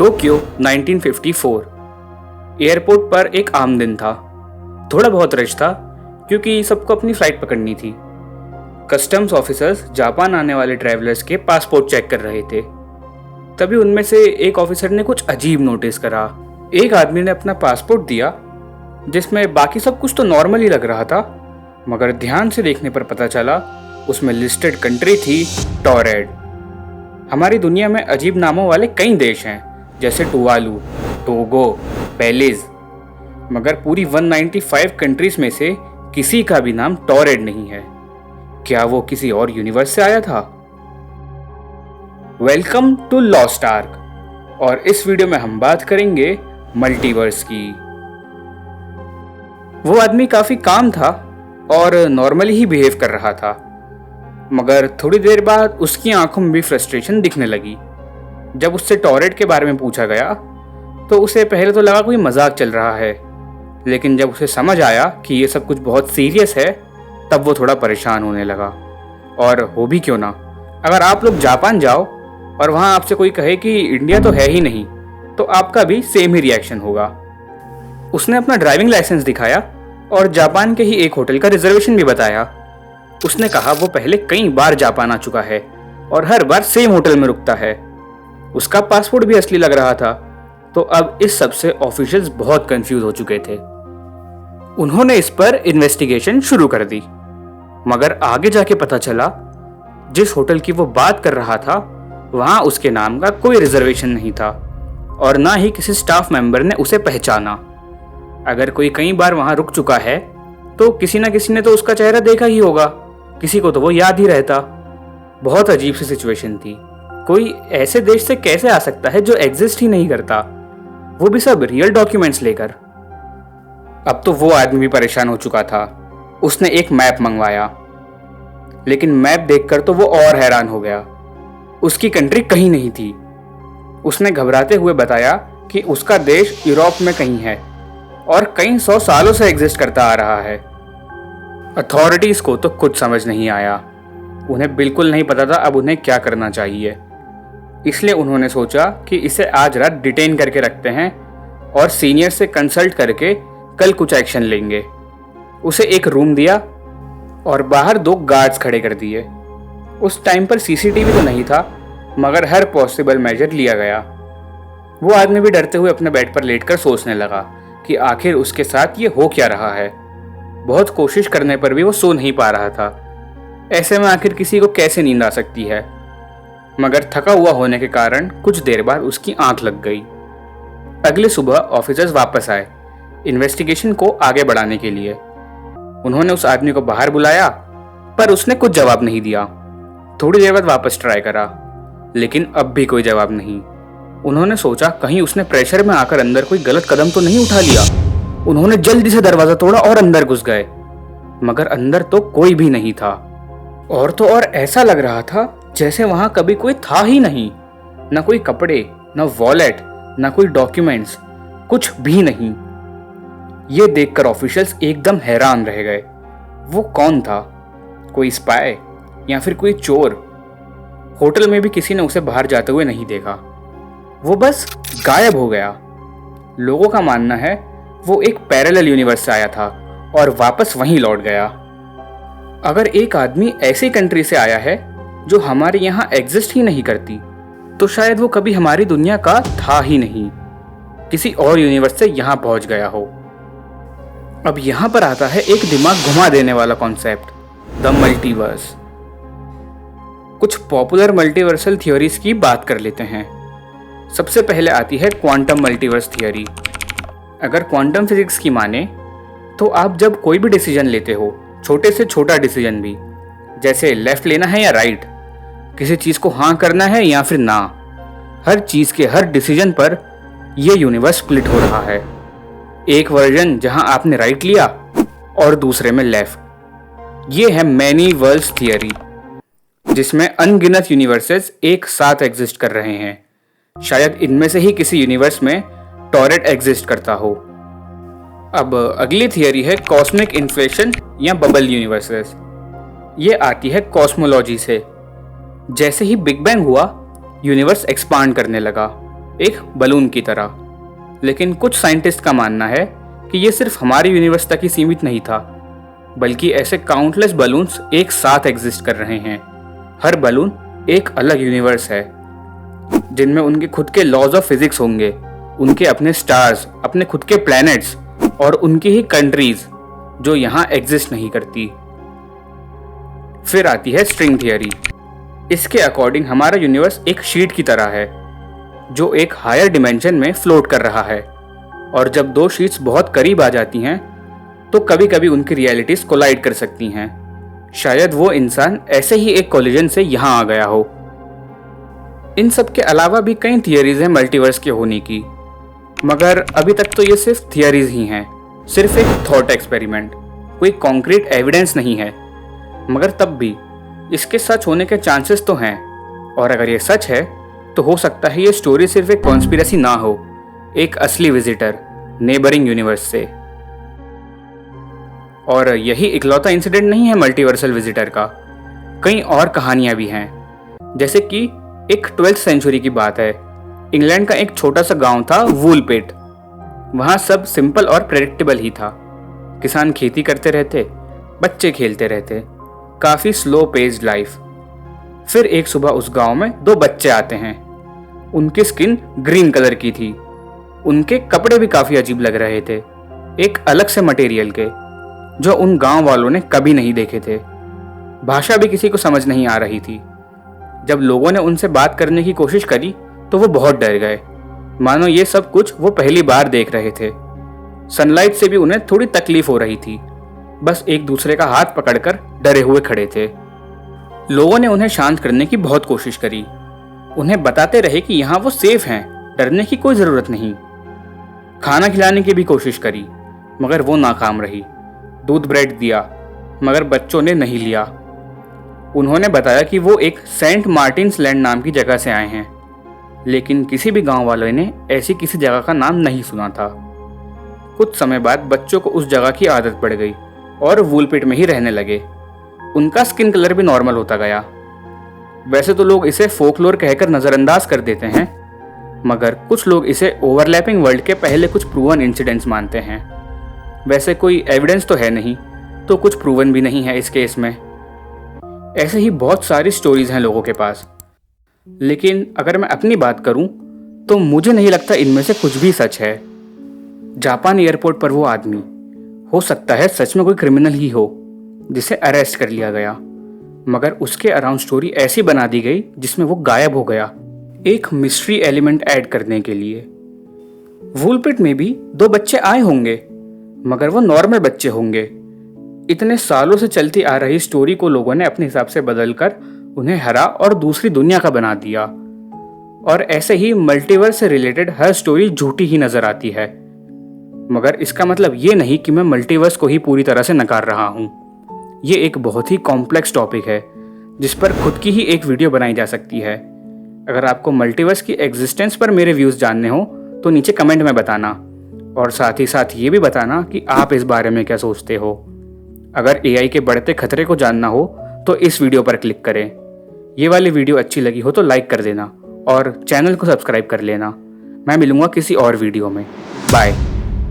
Tokyo 1954। Airport पर एक आम दिन था। थोड़ा बहुत रश था क्योंकि सबको अपनी फ्लाइट पकड़नी थी। कस्टम्स ऑफिसर्स जापान आने वाले ट्रैवलर्स के पासपोर्ट चेक कर रहे थे। तभी उनमें से एक ऑफिसर ने कुछ अजीब नोटिस करा। एक आदमी ने अपना पासपोर्ट दिया जिसमें बाकी सब कुछ तो नॉर्मल ही लग रहा था, मगर ध्यान से देखने पर पता चला उसमें लिस्टेड कंट्री थी टोरेड। हमारी दुनिया में अजीब नामों वाले कई देश हैं, जैसे टुवालू, टोगो, बेलिज, मगर पूरी 195 कंट्रीज में से किसी का भी नाम टोरेड नहीं है। क्या वो किसी और यूनिवर्स से आया था? वेलकम टू लॉस्ट आर्क, और इस वीडियो में हम बात करेंगे मल्टीवर्स की। वो आदमी काफी काम था और नॉर्मली ही बिहेव कर रहा था, मगर थोड़ी देर बाद उसकी आंखों में भी फ्रस्ट्रेशन दिखने लगी। जब उससे टोरेड के बारे में पूछा गया तो उसे पहले तो लगा कोई मजाक चल रहा है, लेकिन जब उसे समझ आया कि ये सब कुछ बहुत सीरियस है तब वो थोड़ा परेशान होने लगा। और हो भी क्यों ना, अगर आप लोग जापान जाओ और वहाँ आपसे कोई कहे कि इंडिया तो है ही नहीं, तो आपका भी सेम ही रिएक्शन होगा। उसने अपना ड्राइविंग लाइसेंस दिखाया और जापान के ही एक होटल का रिजर्वेशन भी बताया। उसने कहा वो पहले कई बार जापान आ चुका है और हर बार सेम होटल में रुकता है। उसका पासपोर्ट भी असली लग रहा था। तो अब इस सब से ऑफिशियल्स बहुत कंफ्यूज हो चुके थे। उन्होंने इस पर इन्वेस्टिगेशन शुरू कर दी, मगर आगे जाके पता चला जिस होटल की वो बात कर रहा था वहां उसके नाम का कोई रिजर्वेशन नहीं था और ना ही किसी स्टाफ मेंबर ने उसे पहचाना। अगर कोई कई बार वहां रुक चुका है तो किसी ना किसी ने तो उसका चेहरा देखा ही होगा, किसी को तो वो याद ही रहता। बहुत अजीब सी सिचुएशन थी। कोई ऐसे देश से कैसे आ सकता है जो एग्जिस्ट ही नहीं करता, वो भी सब रियल डॉक्यूमेंट्स लेकर। अब तो वो आदमी भी परेशान हो चुका था। उसने एक मैप मंगवाया, लेकिन मैप देखकर तो वो और हैरान हो गया। उसकी कंट्री कहीं नहीं थी। उसने घबराते हुए बताया कि उसका देश यूरोप में कहीं है और कई 100 सालों से एग्जिस्ट करता आ रहा है। अथॉरिटीज को तो कुछ समझ नहीं आया। उन्हें बिल्कुल नहीं पता था अब उन्हें क्या करना चाहिए। इसलिए उन्होंने सोचा कि इसे आज रात डिटेन करके रखते हैं और सीनियर से कंसल्ट करके कल कुछ एक्शन लेंगे। उसे एक रूम दिया और बाहर 2 गार्ड्स खड़े कर दिए। उस टाइम पर सीसीटीवी तो नहीं था, मगर हर पॉसिबल मेजर लिया गया। वो आदमी भी डरते हुए अपने बेड पर लेटकर सोचने लगा कि आखिर उसके साथ ये हो क्या रहा है। बहुत कोशिश करने पर भी वो सो नहीं पा रहा था। ऐसे में आखिर किसी को कैसे नींद आ सकती है, मगर थका हुआ होने के कारण कुछ देर बाद उसकी आंख लग गई। अगले सुबह ऑफिसर्स वापस आए इन्वेस्टिगेशन को आगे बढ़ाने के लिए। उन्होंने उस आदमी को बाहर बुलाया, पर उसने कुछ जवाब नहीं दिया। थोड़ी देर बाद वापस ट्राई करा, लेकिन अब भी कोई जवाब नहीं। उन्होंने सोचा कहीं उसने प्रेशर में आकर अंदर कोई गलत कदम तो नहीं उठा लिया। उन्होंने जल्दी से दरवाजा तोड़ा और अंदर घुस गए, मगर अंदर तो कोई भी नहीं था। और तो और ऐसा लग रहा था जैसे वहां कभी कोई था ही नहीं। न कोई कपड़े, न वॉलेट, न कोई डॉक्यूमेंट्स, कुछ भी नहीं। ये देखकर ऑफिशियल्स एकदम हैरान रह गए। वो कौन था? कोई स्पाई या फिर कोई चोर? होटल में भी किसी ने उसे बाहर जाते हुए नहीं देखा। वो बस गायब हो गया। लोगों का मानना है वो एक पैरेलल यूनिवर्स से आया था और वापस वहीं लौट गया। अगर एक आदमी ऐसी कंट्री से आया है जो हमारे यहाँ एग्जिस्ट ही नहीं करती, तो शायद वो कभी हमारी दुनिया का था ही नहीं, किसी और यूनिवर्स से यहाँ पहुंच गया हो। अब यहाँ पर आता है एक दिमाग घुमा देने वाला कॉन्सेप्ट, द मल्टीवर्स। कुछ पॉपुलर मल्टीवर्सल थियोरीज की बात कर लेते हैं। सबसे पहले आती है क्वांटम मल्टीवर्स थियोरी। अगर क्वांटम फिजिक्स की माने तो आप जब कोई भी डिसीजन लेते हो, छोटे से छोटा डिसीजन भी, जैसे लेफ्ट लेना है या राइट, किसी चीज को हाँ करना है या फिर ना, हर चीज के हर डिसीजन पर यह यूनिवर्स स्प्लिट हो रहा है। एक वर्जन जहां आपने राइट लिया और दूसरे में लेफ्ट। ये है मैनी वर्ल्ड्स थियरी, जिसमें अनगिनत यूनिवर्सेस एक साथ एग्जिस्ट कर रहे हैं। शायद इनमें से ही किसी यूनिवर्स में टोरेड एग्जिस्ट करता हो। अब अगली थियरी है कॉस्मिक इन्फ्लेशन या बबल यूनिवर्सेस। ये आती है कॉस्मोलॉजी से। जैसे ही बिग बैंग हुआ, यूनिवर्स एक्सपांड करने लगा। एक बलून की तरह। लेकिन कुछ साइंटिस्ट का मानना है कि ये सिर्फ हमारी यूनिवर्स तक ही सीमित नहीं था, बल्कि ऐसे काउंटलेस बलून्स एक साथ एग्जिस्ट कर रहे हैं। हर बलून एक अलग यूनिवर्स है, जिनमें उनके खुद के लॉज ऑफ फिजिक्स होंगे, उनके अपने स्टार्स, अपने खुद के प्लैनेट्स और उनकी ही कंट्रीज जो यहाँ एग्जिस्ट नहीं करती। फिर आती है स्ट्रिंग थियरी। इसके अकॉर्डिंग हमारा यूनिवर्स एक शीट की तरह है जो एक हायर डिमेंशन में फ्लोट कर रहा है, और जब दो शीट्स बहुत करीब आ जाती हैं तो कभी कभी उनकी रियलिटीज कोलाइड कर सकती हैं। शायद वो इंसान ऐसे ही एक कोलिजन से यहाँ आ गया हो। इन सब के अलावा भी कई थियरीज हैं मल्टीवर्स के होने की, मगर अभी तक तो ये सिर्फ थियरीज ही हैं, सिर्फ एक थॉट एक्सपेरिमेंट, कोई कॉन्क्रीट एविडेंस नहीं है। मगर तब भी इसके सच होने के चांसेस तो हैं, और अगर ये सच है तो हो सकता है ये स्टोरी सिर्फ एक कॉन्स्पिरेसी ना हो, एक असली विजिटर नेबरिंग यूनिवर्स से। और यही इकलौता इंसिडेंट नहीं है मल्टीवर्सल विजिटर का, कई और कहानियां भी हैं। जैसे कि एक 12th सेंचुरी की बात है। इंग्लैंड का एक छोटा सा गांव था वूलपिट। वहां सब सिंपल और प्रेडिक्टेबल ही था। किसान खेती करते रहते, बच्चे खेलते रहते, काफी स्लो पेस्ड लाइफ। फिर एक सुबह उस गांव में दो बच्चे आते हैं। उनकी स्किन ग्रीन कलर की थी, उनके कपड़े भी काफी अजीब लग रहे थे, एक अलग से मटेरियल के, जो उन गांव वालों ने कभी नहीं देखे थे। भाषा भी किसी को समझ नहीं आ रही थी। जब लोगों ने उनसे बात करने की कोशिश करी तो वो बहुत डर गए, मानो ये सब कुछ वो पहली बार देख रहे थे। सनलाइट से भी उन्हें थोड़ी तकलीफ हो रही थी, बस एक दूसरे का हाथ पकड़कर डरे हुए खड़े थे। लोगों ने उन्हें शांत करने की बहुत कोशिश करी, उन्हें बताते रहे कि यहाँ वो सेफ हैं, डरने की कोई जरूरत नहीं। खाना खिलाने की भी कोशिश करी, मगर वो नाकाम रही। दूध ब्रेड दिया, मगर बच्चों ने नहीं लिया। उन्होंने बताया कि वो एक सेंट मार्टिन्स लैंड नाम की जगह से आए हैं, लेकिन किसी भी गांव वाले ने ऐसी किसी जगह का नाम नहीं सुना था। कुछ समय बाद बच्चों को उस जगह की आदत पड़ गई और वूलपिट में ही रहने लगे। उनका स्किन कलर भी नॉर्मल होता गया। वैसे तो लोग इसे फोकलोर कहकर नज़रअंदाज कर देते हैं, मगर कुछ लोग इसे ओवरलैपिंग वर्ल्ड के पहले कुछ प्रूवन इंसिडेंट्स मानते हैं। वैसे कोई एविडेंस तो है नहीं, तो कुछ प्रूवन भी नहीं है इस केस में। ऐसे ही बहुत सारी स्टोरीज हैं लोगों के पास, लेकिन अगर मैं अपनी बात करूं तो मुझे नहीं लगता इनमें से कुछ भी सच है। जापान एयरपोर्ट पर वो आदमी, हो सकता है सच में कोई क्रिमिनल ही हो जिसे अरेस्ट कर लिया गया, मगर उसके अराउंड स्टोरी ऐसी बना दी गई जिसमें वो गायब हो गया, एक मिस्ट्री एलिमेंट ऐड करने के लिए। वूलपिट में भी दो बच्चे आए होंगे, मगर वो नॉर्मल बच्चे होंगे। इतने सालों से चलती आ रही स्टोरी को लोगों ने अपने हिसाब से बदलकर उन्हें हरा और दूसरी दुनिया का बना दिया। और ऐसे ही मल्टीवर्स से रिलेटेड हर स्टोरी झूठी ही नजर आती है, मगर इसका मतलब ये नहीं कि मैं मल्टीवर्स को ही पूरी तरह से नकार रहा हूँ। ये एक बहुत ही कॉम्प्लेक्स टॉपिक है जिस पर खुद की ही एक वीडियो बनाई जा सकती है। अगर आपको मल्टीवर्स की एग्जिस्टेंस पर मेरे व्यूज़ जानने हो तो नीचे कमेंट में बताना, और साथ ही साथ ये भी बताना कि आप इस बारे में क्या सोचते हो। अगर एआई के बढ़ते खतरे को जानना हो तो इस वीडियो पर क्लिक करें। ये वाली वीडियो अच्छी लगी हो तो लाइक कर देना और चैनल को सब्सक्राइब कर लेना। मैं मिलूंगा किसी और वीडियो में। बाय।